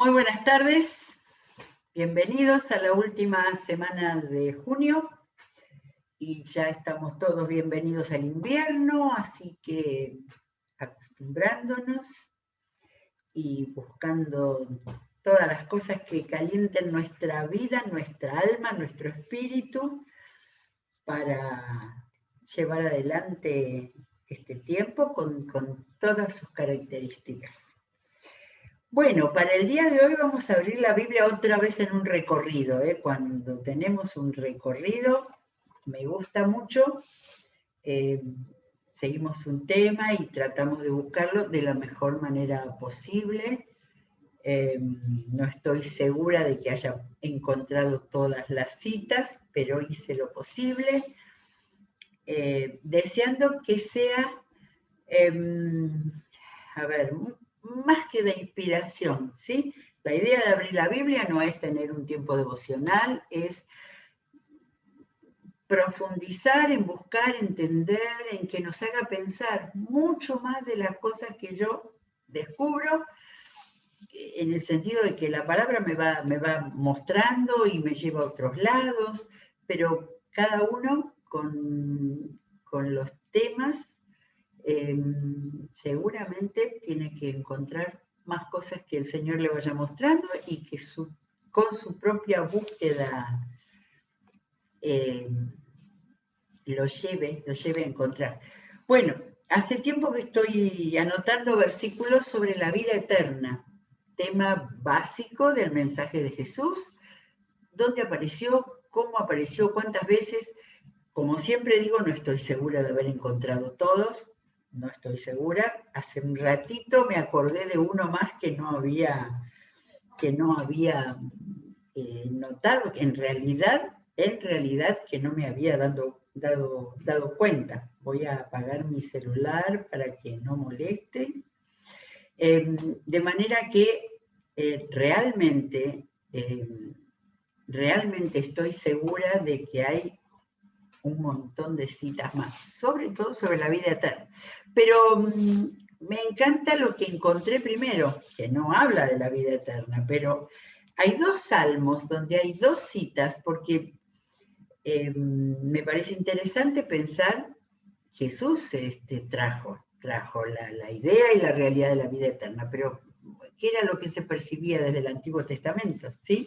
Muy buenas tardes, bienvenidos a la última semana de junio y ya estamos todos bienvenidos al invierno, así que acostumbrándonos y buscando todas las cosas que calienten nuestra vida, nuestra alma, nuestro espíritu para llevar adelante este tiempo con todas sus características. Bueno, para el día de hoy vamos a abrir la Biblia otra vez en un recorrido. Cuando tenemos un recorrido, me gusta mucho, seguimos un tema y tratamos de buscarlo de la mejor manera posible. No estoy segura de que haya encontrado todas las citas, pero hice lo posible, deseando que sea, más que de inspiración, ¿sí? La idea de abrir la Biblia no es tener un tiempo devocional, es profundizar en buscar, entender, en que nos haga pensar mucho más de las cosas que yo descubro, en el sentido de que la palabra me va mostrando y me lleva a otros lados, pero cada uno con los temas seguramente tiene que encontrar más cosas que el Señor le vaya mostrando y que con su propia búsqueda lo lleve a encontrar. Bueno, hace tiempo que estoy anotando versículos sobre la vida eterna, tema básico del mensaje de Jesús, dónde apareció, cómo apareció, cuántas veces. Como siempre digo, no estoy segura de haber encontrado todos, no estoy segura. Hace un ratito me acordé de uno más que no había notado, que en realidad que no me había dado cuenta. Voy a apagar mi celular para que no moleste. De manera que realmente estoy segura de que hay un montón de citas más, sobre todo sobre la vida eterna. Pero me encanta lo que encontré primero, que no habla de la vida eterna, pero hay dos salmos donde hay dos citas, porque me parece interesante pensar, Jesús trajo la idea y la realidad de la vida eterna, pero ¿qué era lo que se percibía desde el Antiguo Testamento? ¿Sí?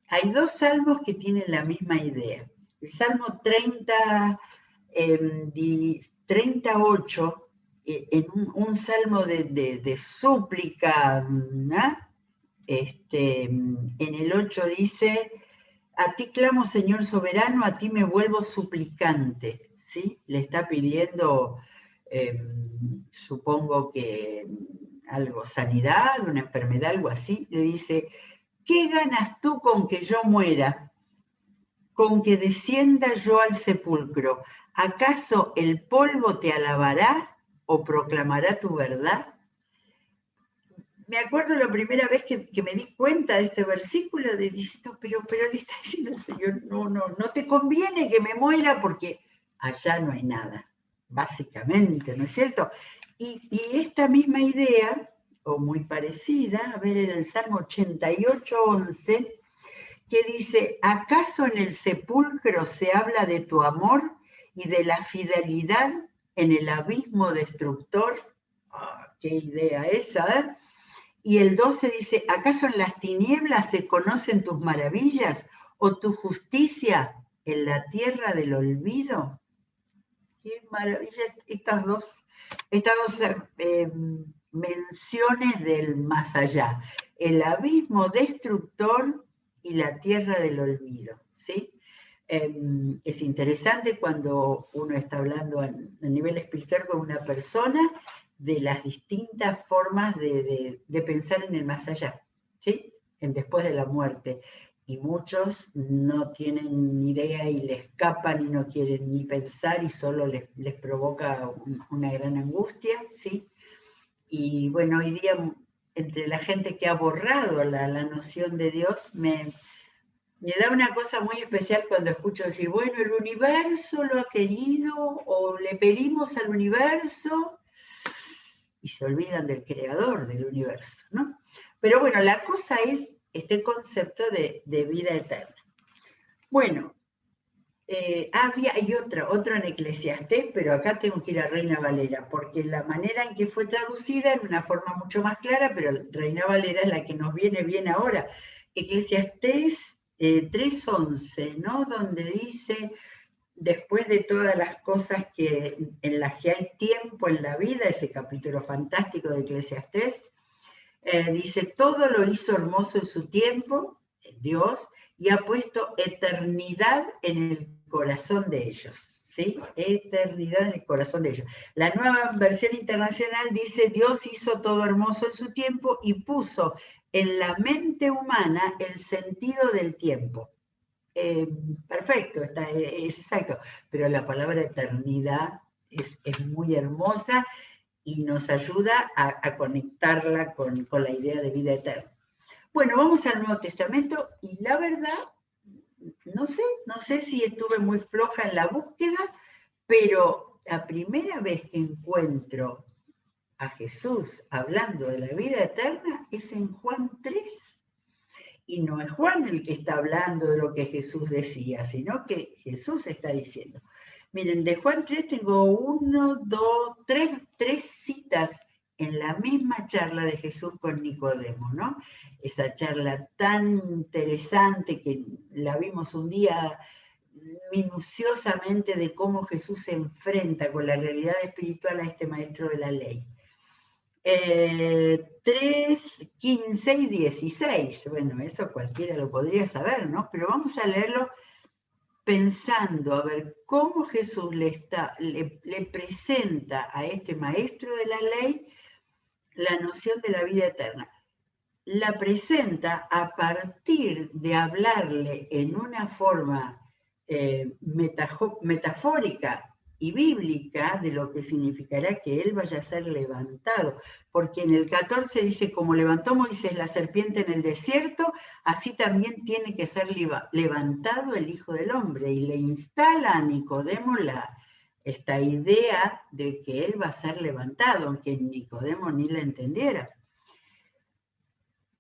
Hay dos salmos que tienen la misma idea. El Salmo 38, en un salmo de súplica, ¿no? En el 8 dice, a ti clamo, Señor soberano, a ti me vuelvo suplicante, ¿sí? Le está pidiendo, supongo que algo, sanidad, una enfermedad, algo así. Le dice, ¿qué ganas tú con que yo muera? Con que descienda yo al sepulcro. ¿Acaso el polvo te alabará o proclamará tu verdad? Me acuerdo la primera vez que me di cuenta de este versículo, de diciendo, pero le está diciendo el Señor, no te conviene que me muera porque allá no hay nada, básicamente, ¿no es cierto? Y esta misma idea, o muy parecida, a ver, en el Salmo 88:11, que dice, ¿acaso en el sepulcro se habla de tu amor y de la fidelidad en el abismo destructor? ¡Qué idea esa! ¿Eh? Y el 12 dice, ¿acaso en las tinieblas se conocen tus maravillas o tu justicia en la tierra del olvido? ¡Qué maravilla! Estas dos menciones del más allá. El abismo destructor y la tierra del olvido, ¿sí? Es interesante cuando uno está hablando a nivel espiritual con una persona de las distintas formas de pensar en el más allá, ¿sí? En después de la muerte. Y muchos no tienen ni idea y le escapan y no quieren ni pensar y solo les provoca una gran angustia, ¿sí? Y bueno, hoy día entre la gente que ha borrado la noción de Dios, me da una cosa muy especial cuando escucho decir, bueno, el universo lo ha querido o le pedimos al universo y se olvidan del creador del universo, ¿no? Pero bueno, la cosa es este concepto de vida eterna. Bueno, hay otro en Eclesiastés, pero acá tengo que ir a Reina Valera, porque la manera en que fue traducida en una forma mucho más clara, pero Reina Valera es la que nos viene bien ahora. Eclesiastés 3:11, ¿no? Donde dice, después de todas las cosas en las que hay tiempo en la vida, ese capítulo fantástico de Eclesiastés, dice, todo lo hizo hermoso en su tiempo, Dios, y ha puesto eternidad en el corazón de ellos, ¿sí? Eternidad en el corazón de ellos. La nueva versión internacional dice, Dios hizo todo hermoso en su tiempo y puso en la mente humana el sentido del tiempo. Perfecto, es exacto, pero la palabra eternidad es muy hermosa y nos ayuda a conectarla con la idea de vida eterna. Bueno, vamos al Nuevo Testamento y la verdad, no sé si estuve muy floja en la búsqueda, pero la primera vez que encuentro a Jesús hablando de la vida eterna es en Juan 3. Y no es Juan el que está hablando de lo que Jesús decía, sino que Jesús está diciendo. Miren, de Juan 3 tengo 1, 2, 3 citas en la misma charla de Jesús con Nicodemo, ¿no? Esa charla tan interesante que la vimos un día minuciosamente de cómo Jesús se enfrenta con la realidad espiritual a este maestro de la ley. 3, 15 y 16. Bueno, eso cualquiera lo podría saber, ¿no? Pero vamos a leerlo pensando a ver cómo Jesús le presenta a este maestro de la ley la noción de la vida eterna. La presenta a partir de hablarle en una forma metafórica y bíblica de lo que significará que él vaya a ser levantado, porque en el 14 dice, como levantó Moisés la serpiente en el desierto, así también tiene que ser levantado el Hijo del Hombre, y le instala a Nicodemo esta idea de que él va a ser levantado, aunque Nicodemo ni la entendiera.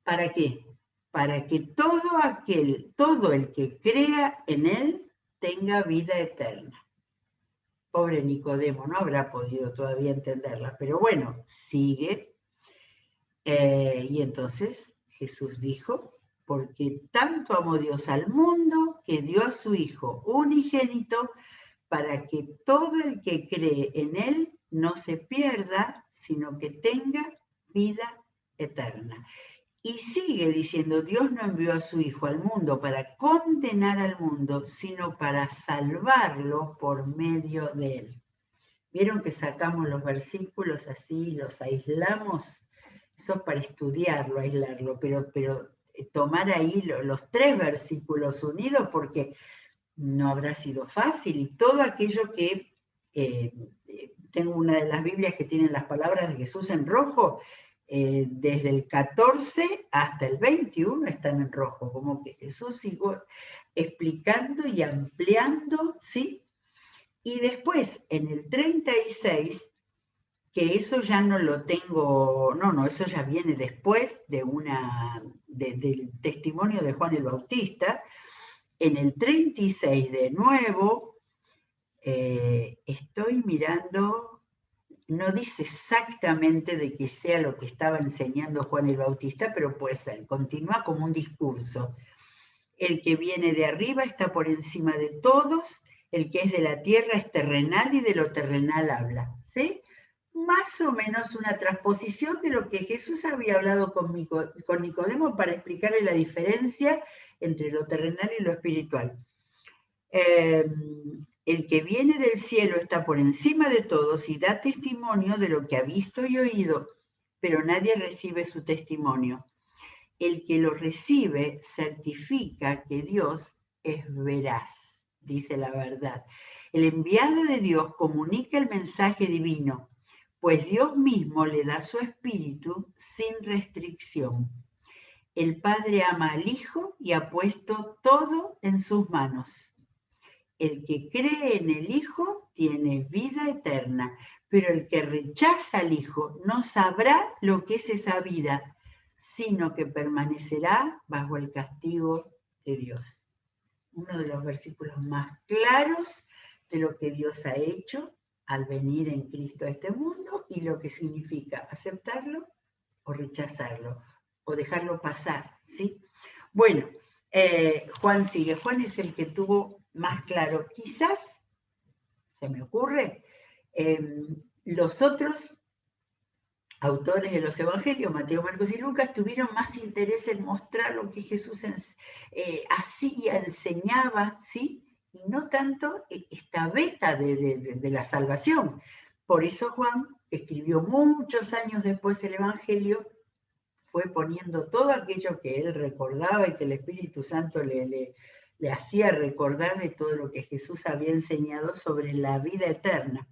¿Para qué? Para que todo el que crea en él tenga vida eterna. Pobre Nicodemo, no habrá podido todavía entenderla, pero bueno, sigue. Y entonces Jesús dijo, porque tanto amó Dios al mundo que dio a su Hijo unigénito para que todo el que cree en él no se pierda, sino que tenga vida eterna. Y sigue diciendo, Dios no envió a su Hijo al mundo para condenar al mundo, sino para salvarlo por medio de él. ¿Vieron que sacamos los versículos así, los aislamos? Eso es para estudiarlo, aislarlo, pero tomar ahí los 3 versículos unidos, porque no habrá sido fácil. Y todo aquello que, tengo una de las Biblias que tienen las palabras de Jesús en rojo, desde el 14 hasta el 21 están en rojo, como que Jesús siguió explicando y ampliando, ¿sí? Y después, en el 36, que eso ya no lo tengo, eso ya viene después del testimonio de Juan el Bautista. En el 36 de nuevo, estoy mirando, no dice exactamente de que sea lo que estaba enseñando Juan el Bautista, pero puede ser, continúa como un discurso. El que viene de arriba está por encima de todos, el que es de la tierra es terrenal y de lo terrenal habla, ¿sí? Más o menos una transposición de lo que Jesús había hablado con Nicodemo para explicarle la diferencia entre lo terrenal y lo espiritual. El que viene del cielo está por encima de todos y da testimonio de lo que ha visto y oído, pero nadie recibe su testimonio. El que lo recibe certifica que Dios es veraz, dice la verdad. El enviado de Dios comunica el mensaje divino, pues Dios mismo le da su espíritu sin restricción. El Padre ama al Hijo y ha puesto todo en sus manos. El que cree en el Hijo tiene vida eterna, pero el que rechaza al Hijo no sabrá lo que es esa vida, sino que permanecerá bajo el castigo de Dios. Uno de los versículos más claros de lo que Dios ha hecho al venir en Cristo a este mundo y lo que significa aceptarlo o rechazarlo, o dejarlo pasar, ¿sí? Bueno, Juan sigue. Juan es el que tuvo más claro. Quizás, se me ocurre, los otros autores de los evangelios, Mateo, Marcos y Lucas, tuvieron más interés en mostrar lo que Jesús hacía, enseñaba, ¿sí? Y no tanto esta beta de la salvación. Por eso Juan, que escribió muchos años después el evangelio, fue poniendo todo aquello que él recordaba y que el Espíritu Santo le hacía recordar de todo lo que Jesús había enseñado sobre la vida eterna.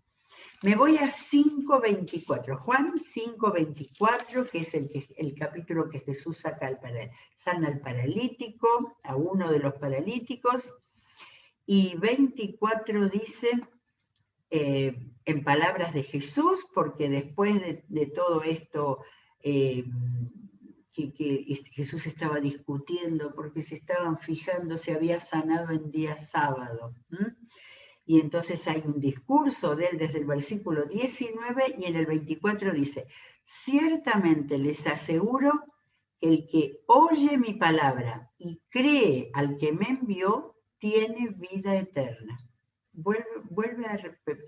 Me voy a 5:24, Juan 5:24, que es el capítulo que Jesús sana al paralítico, a uno de los paralíticos, y 24 dice, en palabras de Jesús, porque después de todo esto que Jesús estaba discutiendo, porque se estaban fijando si había sanado en día sábado. Y entonces hay un discurso de él desde el versículo 19 y en el 24 dice, ciertamente les aseguro que el que oye mi palabra y cree al que me envió, tiene vida eterna. Vuelve a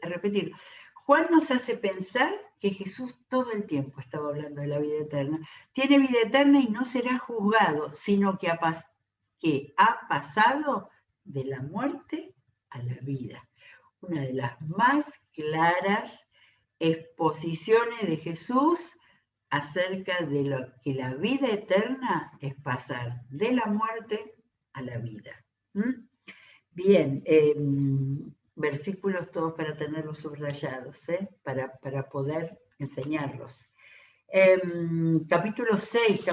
repetir. Juan nos hace pensar que Jesús todo el tiempo estaba hablando de la vida eterna. Tiene vida eterna y no será juzgado, sino que ha pasado de la muerte a la vida. Una de las más claras exposiciones de Jesús acerca de lo que la vida eterna es pasar de la muerte a la vida. Bien, versículos todos para tenerlos subrayados, para poder enseñarlos. Capítulo 6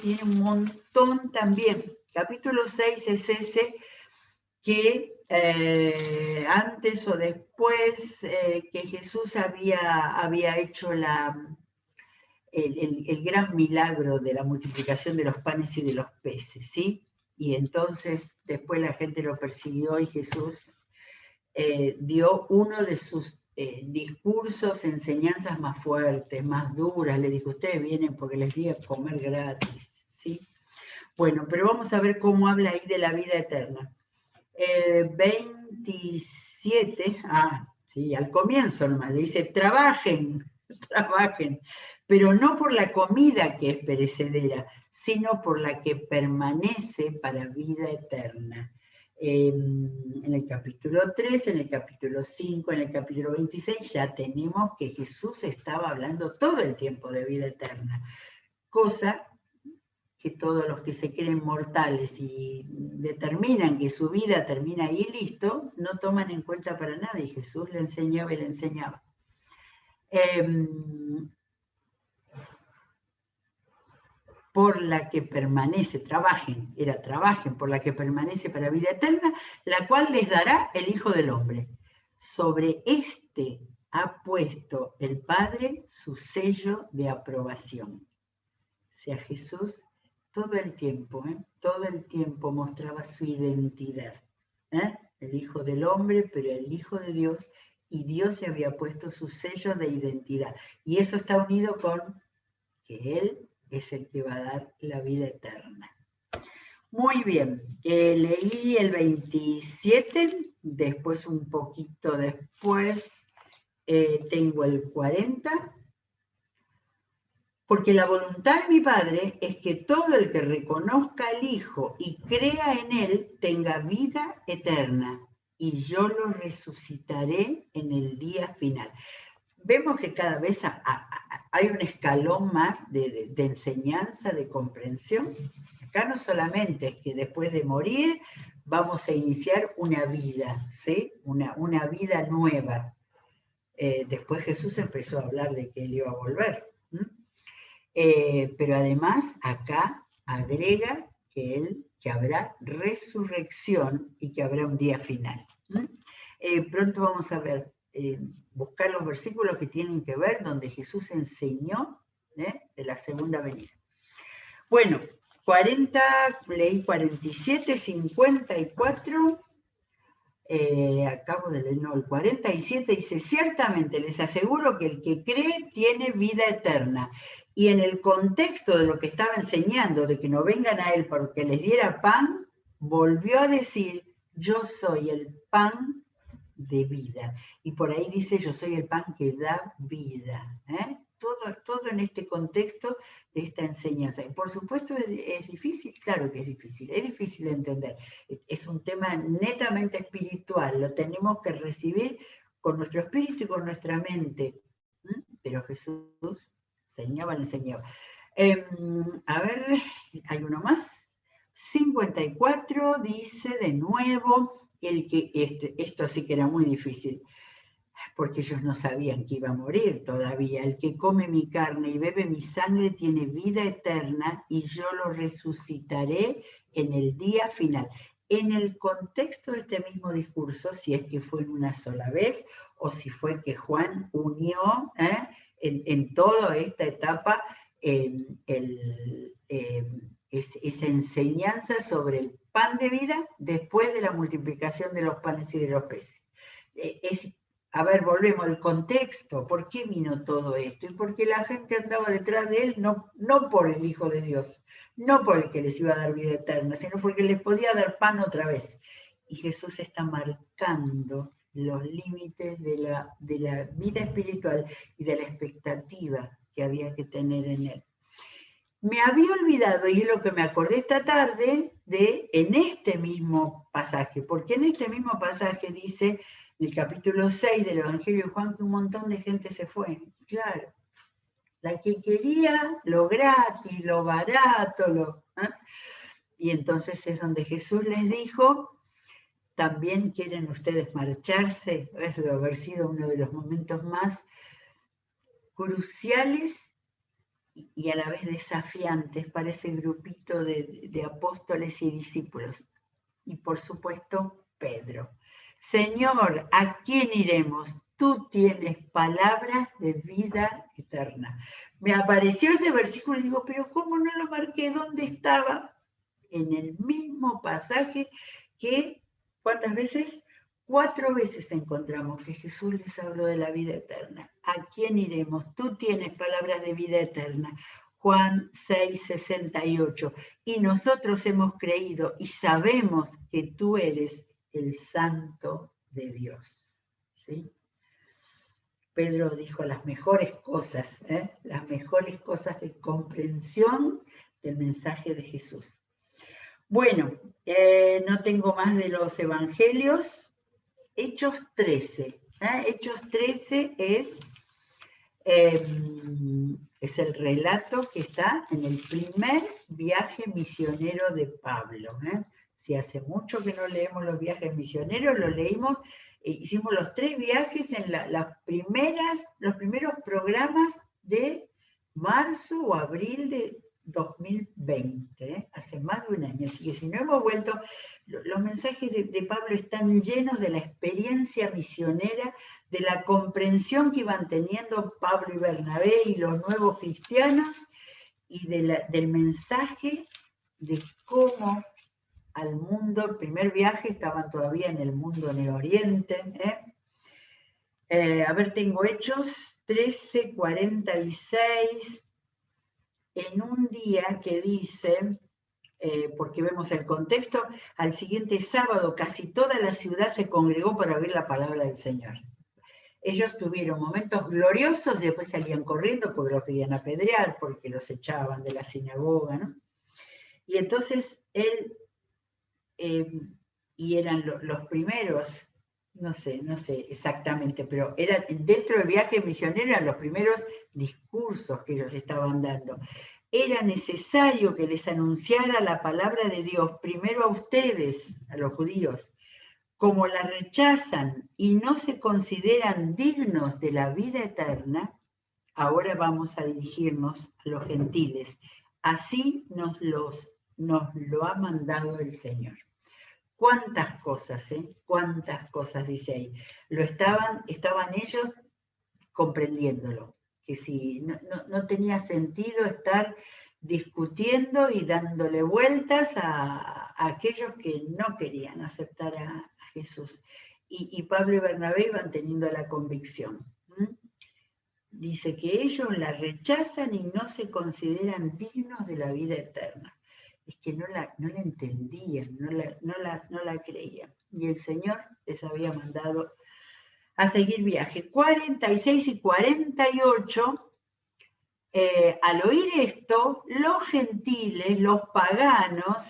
tiene un montón también. Capítulo 6 es ese que antes o después que Jesús había hecho el gran milagro de la multiplicación de los panes y de los peces, ¿sí? Y entonces después la gente lo persiguió y Jesús dio uno de sus discursos, enseñanzas más fuertes, más duras. Le dijo, ustedes vienen porque les di a comer gratis, ¿sí? Bueno, pero vamos a ver cómo habla ahí de la vida eterna. 27, sí, al comienzo nomás, le dice, trabajen, pero no por la comida que es perecedera, sino por la que permanece para vida eterna. En el capítulo 3, en el capítulo 5, en el capítulo 26, ya tenemos que Jesús estaba hablando todo el tiempo de vida eterna, cosa que todos los que se creen mortales y determinan que su vida termina ahí listo, no toman en cuenta para nada, y Jesús le enseñaba y le enseñaba. Por la que permanece, trabajen por la que permanece para vida eterna, la cual les dará el Hijo del Hombre. Sobre este ha puesto el Padre su sello de aprobación. O sea, Jesús todo el tiempo mostraba su identidad. El Hijo del Hombre, pero el Hijo de Dios, y Dios se había puesto su sello de identidad. Y eso está unido con que Él es el que va a dar la vida eterna. Muy bien, leí el 27, después un poquito después tengo el 40, porque la voluntad de mi Padre es que todo el que reconozca al Hijo y crea en Él tenga vida eterna, y yo lo resucitaré en el día final. Vemos que cada vez hay un escalón más de enseñanza, de comprensión. Acá no solamente es que después de morir vamos a iniciar una vida, ¿sí? Una vida nueva. Después Jesús empezó a hablar de que Él iba a volver. Pero además acá agrega que habrá resurrección y que habrá un día final. Pronto vamos a ver, buscar los versículos que tienen que ver donde Jesús enseñó de la segunda venida. Bueno, 40, leí 47, 54, acabo de leer, no, el 47 dice, ciertamente les aseguro que el que cree tiene vida eterna. Y en el contexto de lo que estaba enseñando, de que no vengan a él porque les diera pan, volvió a decir, yo soy el pan de vida. Y por ahí dice, yo soy el pan que da vida. Todo en este contexto de esta enseñanza. Y por supuesto es difícil, claro que es difícil de entender. Es un tema netamente espiritual, lo tenemos que recibir con nuestro espíritu y con nuestra mente. Pero Jesús enseñaba. A ver, hay uno más. 54 dice de nuevo, esto sí que era muy difícil, porque ellos no sabían que iba a morir todavía. El que come mi carne y bebe mi sangre tiene vida eterna y yo lo resucitaré en el día final. En el contexto de este mismo discurso, si es que fue en una sola vez o si fue que Juan unió en toda esta etapa esa enseñanza sobre el pan de vida después de la multiplicación de los panes y de los peces. A ver, volvemos al contexto. ¿Por qué vino todo esto? Y porque la gente andaba detrás de él, no por el Hijo de Dios, no por el que les iba a dar vida eterna, sino porque les podía dar pan otra vez. Y Jesús está marcando los límites de la vida espiritual y de la expectativa que había que tener en él. Me había olvidado, y es lo que me acordé esta tarde, en este mismo pasaje, porque en este mismo pasaje dice, el capítulo 6 del Evangelio de Juan, que un montón de gente se fue. Claro, la que quería lo gratis, lo barato, y entonces es donde Jesús les dijo, también quieren ustedes marcharse. Eso debe haber sido uno de los momentos más cruciales y a la vez desafiantes para ese grupito de apóstoles y discípulos. Y por supuesto, Pedro. Señor, ¿a quién iremos? Tú tienes palabras de vida eterna. Me apareció ese versículo y digo, pero ¿cómo no lo marqué? ¿Dónde estaba? En el mismo pasaje que, ¿cuántas veces? 4 veces encontramos que Jesús les habló de la vida eterna. ¿A quién iremos? Tú tienes palabras de vida eterna. Juan 6:68. Y nosotros hemos creído y sabemos que tú eres el Santo de Dios. ¿Sí? Pedro dijo las mejores cosas de comprensión del mensaje de Jesús. Bueno, no tengo más de los evangelios. Hechos 13. Hechos 13 es el relato que está en el primer viaje misionero de Pablo. Si hace mucho que no leemos los viajes misioneros, lo leímos, hicimos los 3 viajes en los primeros programas de marzo o abril de 2020, hace más de un año. Así que si no hemos vuelto, los mensajes de Pablo están llenos de la experiencia misionera, de la comprensión que iban teniendo Pablo y Bernabé y los nuevos cristianos, y del mensaje de cómo al mundo, el primer viaje estaban todavía en el mundo en el Oriente. A ver, tengo Hechos 13:46, en un día que dice, porque vemos el contexto, al siguiente sábado casi toda la ciudad se congregó para oír la palabra del Señor. Ellos tuvieron momentos gloriosos y después salían corriendo porque los querían apedrear, porque los echaban de la sinagoga, ¿no? Y entonces él, y eran los primeros, no sé exactamente, pero era, dentro del viaje misionero eran los primeros discursos que ellos estaban dando. Era necesario que les anunciara la palabra de Dios primero a ustedes, a los judíos. Como la rechazan y no se consideran dignos de la vida eterna, ahora vamos a dirigirnos a los gentiles. Así nos lo ha mandado el Señor. ¿Cuántas cosas, cuántas cosas dice ahí? Estaban ellos comprendiéndolo, que si no tenía sentido estar discutiendo y dándole vueltas a aquellos que no querían aceptar a Jesús. Y Pablo y Bernabé iban teniendo la convicción. Dice que ellos la rechazan y no se consideran dignos de la vida eterna. Es que no la entendían, no la creían. Y el Señor les había mandado a seguir viaje. 46 y 48, al oír esto, los gentiles, los paganos,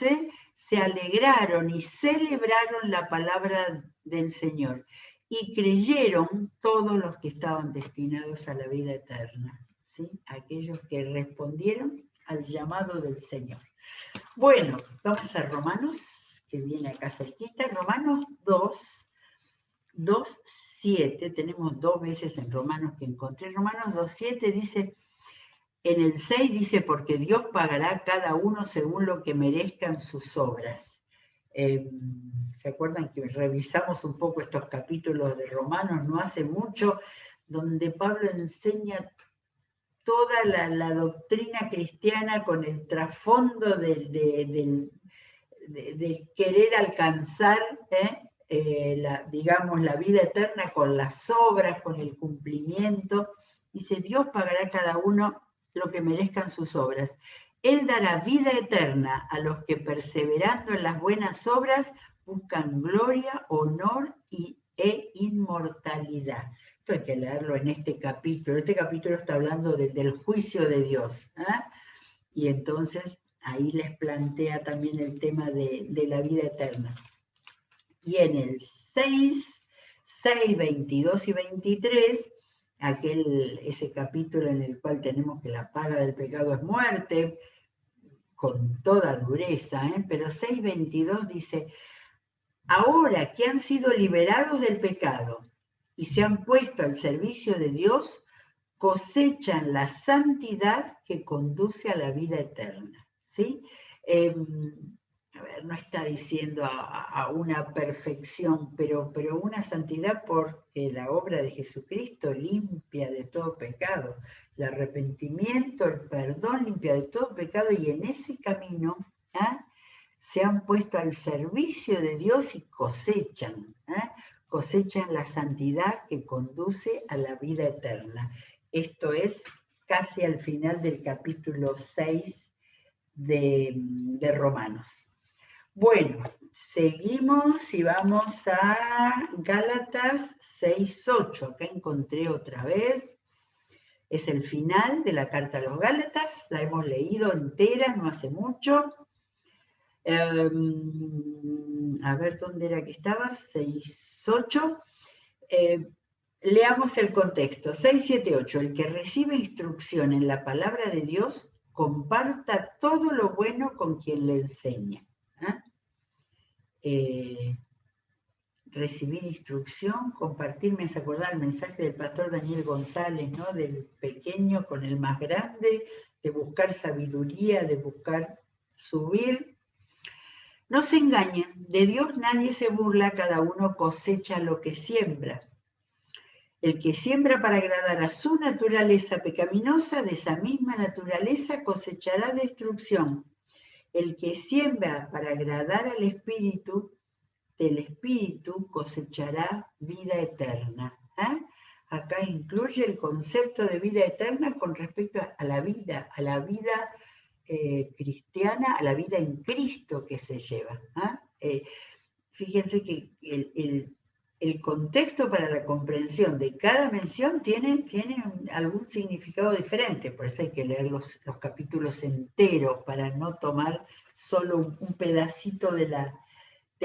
se alegraron y celebraron la palabra del Señor. Y creyeron todos los que estaban destinados a la vida eterna, ¿sí? Aquellos que respondieron al llamado del Señor. Bueno, vamos a Romanos, que viene acá cerquita. Romanos 2:7, tenemos 2 veces en Romanos que encontré. Romanos 2:7 dice, en el 6 dice, porque Dios pagará a cada uno según lo que merezcan sus obras. ¿Se acuerdan que revisamos un poco estos capítulos de Romanos no hace mucho, donde Pablo enseña toda la doctrina cristiana con el trasfondo del querer alcanzar, digamos, la vida eterna con las obras, con el cumplimiento? Dice, Dios pagará a cada uno lo que merezcan sus obras. Él dará vida eterna a los que perseverando en las buenas obras buscan gloria, honor e inmortalidad. Esto hay que leerlo en este capítulo. Este capítulo está hablando del juicio de Dios. Y entonces ahí les plantea también el tema de la vida eterna. Y en el 6, 22 y 23, ese capítulo en el cual tenemos que la paga del pecado es muerte, con toda dureza, pero 6:22 dice, ahora que han sido liberados del pecado y se han puesto al servicio de Dios, cosechan la santidad que conduce a la vida eterna, ¿sí? A ver, no está diciendo a una perfección, pero una santidad porque la obra de Jesucristo limpia de todo pecado. El arrepentimiento, el perdón limpia de todo pecado, y en ese camino se han puesto al servicio de Dios y cosechan la santidad que conduce a la vida eterna. Esto es casi al final del capítulo 6 de Romanos. Bueno, seguimos y vamos a Gálatas 6:8. Acá encontré otra vez. Es el final de la carta a los Gálatas. La hemos leído entera, no hace mucho. A ver, ¿dónde era que estaba? 6:8. Leamos el contexto. 6, 7, 8. El que recibe instrucción en la palabra de Dios, comparta todo lo bueno con quien le enseña. Recibir instrucción, compartir, me hace acordar el mensaje del pastor Daniel González, ¿no? Del pequeño con el más grande, de buscar sabiduría, de buscar subir. No se engañen, de Dios nadie se burla, cada uno cosecha lo que siembra. El que siembra para agradar a su naturaleza pecaminosa, de esa misma naturaleza cosechará destrucción. El que siembra para agradar al Espíritu, del Espíritu cosechará vida eterna. Acá incluye el concepto de vida eterna con respecto a la vida cristiana, a la vida en Cristo que se lleva. Fíjense que el contexto para la comprensión de cada mención tiene algún significado diferente, por eso hay que leer los capítulos enteros para no tomar solo un pedacito de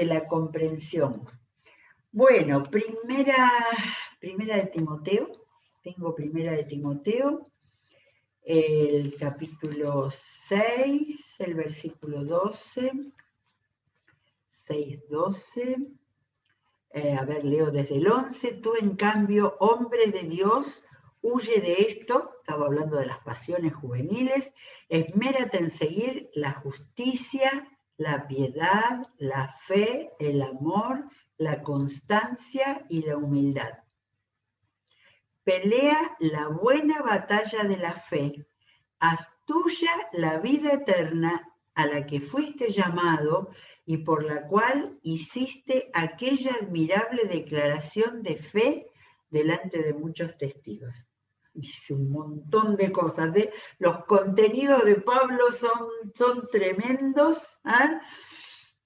la comprensión. Bueno, primera de Timoteo, tengo primera de Timoteo, el capítulo 6, el versículo 12, 6:12. A ver, leo desde el 11. Tú, en cambio, hombre de Dios, huye de esto, estaba hablando de las pasiones juveniles, esmérate en seguir la justicia, la piedad, la fe, el amor, la constancia y la humildad. Pelea la buena batalla de la fe, haz tuya la vida eterna a la que fuiste llamado y por la cual hiciste aquella admirable declaración de fe delante de muchos testigos. Dice un montón de cosas, ¿eh? Los contenidos de Pablo son tremendos, ¿eh?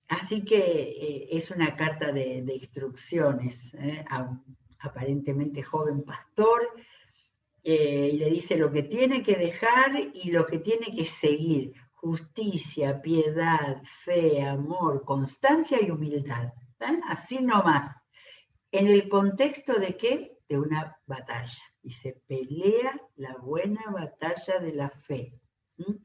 Así que es una carta de instrucciones a un aparentemente joven pastor, y le dice lo que tiene que dejar y lo que tiene que seguir: justicia, piedad, fe, amor, constancia y humildad. ¿Eh? Así nomás. ¿En el contexto de qué? De una batalla. Dice, pelea la buena batalla de la fe. ¿Mm?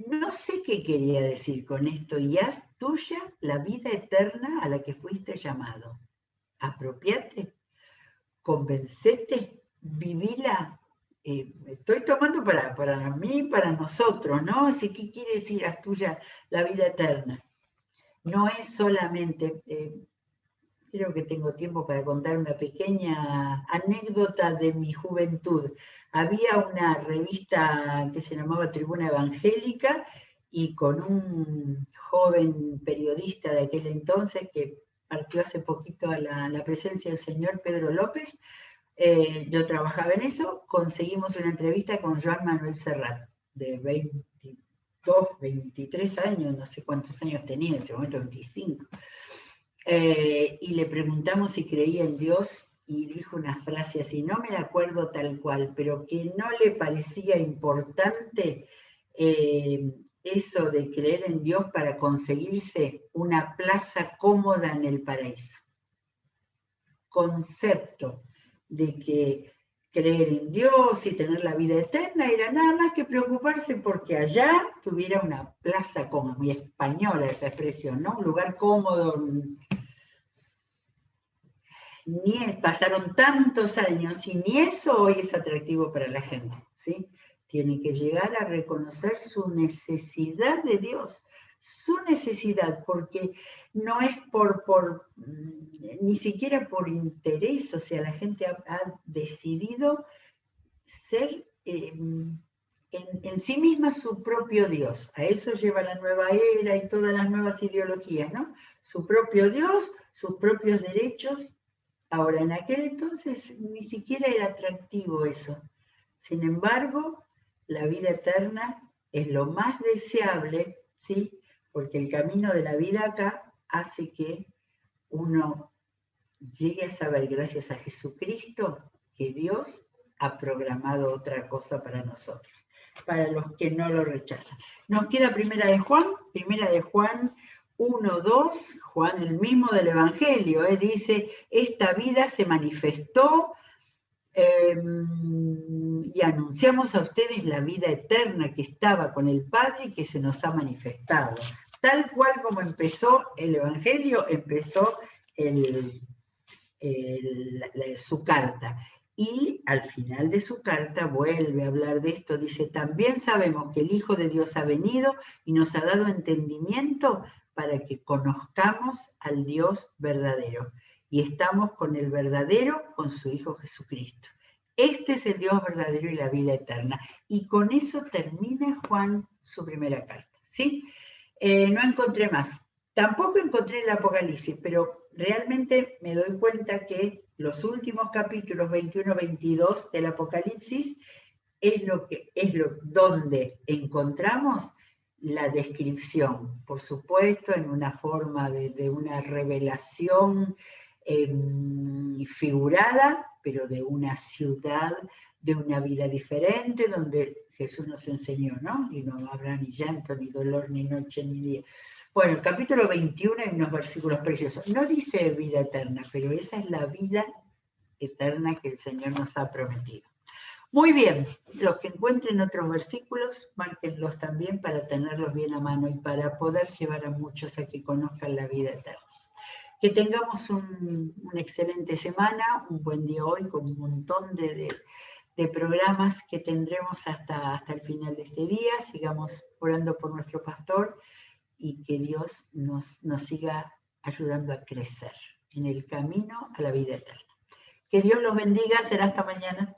No sé qué quería decir con esto: y haz tuya la vida eterna a la que fuiste llamado. Apropiate, convencete, vivila. Estoy tomando para mí, para nosotros, ¿no? Así que quiere decir haz tuya la vida eterna. No es solamente, creo que tengo tiempo para contar una pequeña anécdota de mi juventud. Había una revista que se llamaba Tribuna Evangélica, y con un joven periodista de aquel entonces que partió hace poquito a la presencia del señor, Pedro López, yo trabajaba en eso, conseguimos una entrevista con Joan Manuel Serrat, de 22, 23 años, no sé cuántos años tenía en ese momento, 25. Y le preguntamos si creía en Dios, y dijo una frase así, no me la acuerdo tal cual, pero que no le parecía importante eso de creer en Dios para conseguirse una plaza cómoda en el paraíso. Concepto de que creer en Dios y tener la vida eterna era nada más que preocuparse porque allá tuviera una plaza, como muy española esa expresión, ¿no? Un lugar cómodo. Pasaron tantos años y ni eso hoy es atractivo para la gente, ¿sí? Tiene que llegar a reconocer su necesidad de Dios, su necesidad, porque no es ni siquiera por interés. O sea, la gente ha decidido ser en sí misma su propio Dios. A eso lleva la nueva era y todas las nuevas ideologías, ¿no? Su propio Dios, sus propios derechos. Ahora, en aquel entonces ni siquiera era atractivo eso. Sin embargo, la vida eterna es lo más deseable, ¿sí? Porque el camino de la vida acá hace que uno llegue a saber, gracias a Jesucristo, que Dios ha programado otra cosa para nosotros, para los que no lo rechazan. Nos queda Primera de Juan 1:2, Juan el mismo del Evangelio, dice, esta vida se manifestó y anunciamos a ustedes la vida eterna que estaba con el Padre y que se nos ha manifestado. Tal cual como empezó el Evangelio, empezó su carta. Y al final de su carta vuelve a hablar de esto, dice, también sabemos que el Hijo de Dios ha venido y nos ha dado entendimiento para que conozcamos al Dios verdadero. Y estamos con el verdadero, con su Hijo Jesucristo. Este es el Dios verdadero y la vida eterna. Y con eso termina Juan su primera carta, ¿sí? No encontré más. Tampoco encontré el Apocalipsis, pero realmente me doy cuenta que los últimos capítulos 21-22 del Apocalipsis es donde encontramos la descripción, por supuesto, en una forma de una revelación figurada, pero de una ciudad, de una vida diferente, donde Jesús nos enseñó, ¿no? Y no habrá ni llanto, ni dolor, ni noche, ni día. Bueno, el capítulo 21 hay unos versículos preciosos. No dice vida eterna, pero esa es la vida eterna que el Señor nos ha prometido. Muy bien, los que encuentren otros versículos, márquenlos también para tenerlos bien a mano y para poder llevar a muchos a que conozcan la vida eterna. Que tengamos una excelente semana, un buen día hoy con un montón de programas que tendremos hasta el final de este día. Sigamos orando por nuestro pastor y que Dios nos siga ayudando a crecer en el camino a la vida eterna. Que Dios los bendiga, será hasta mañana.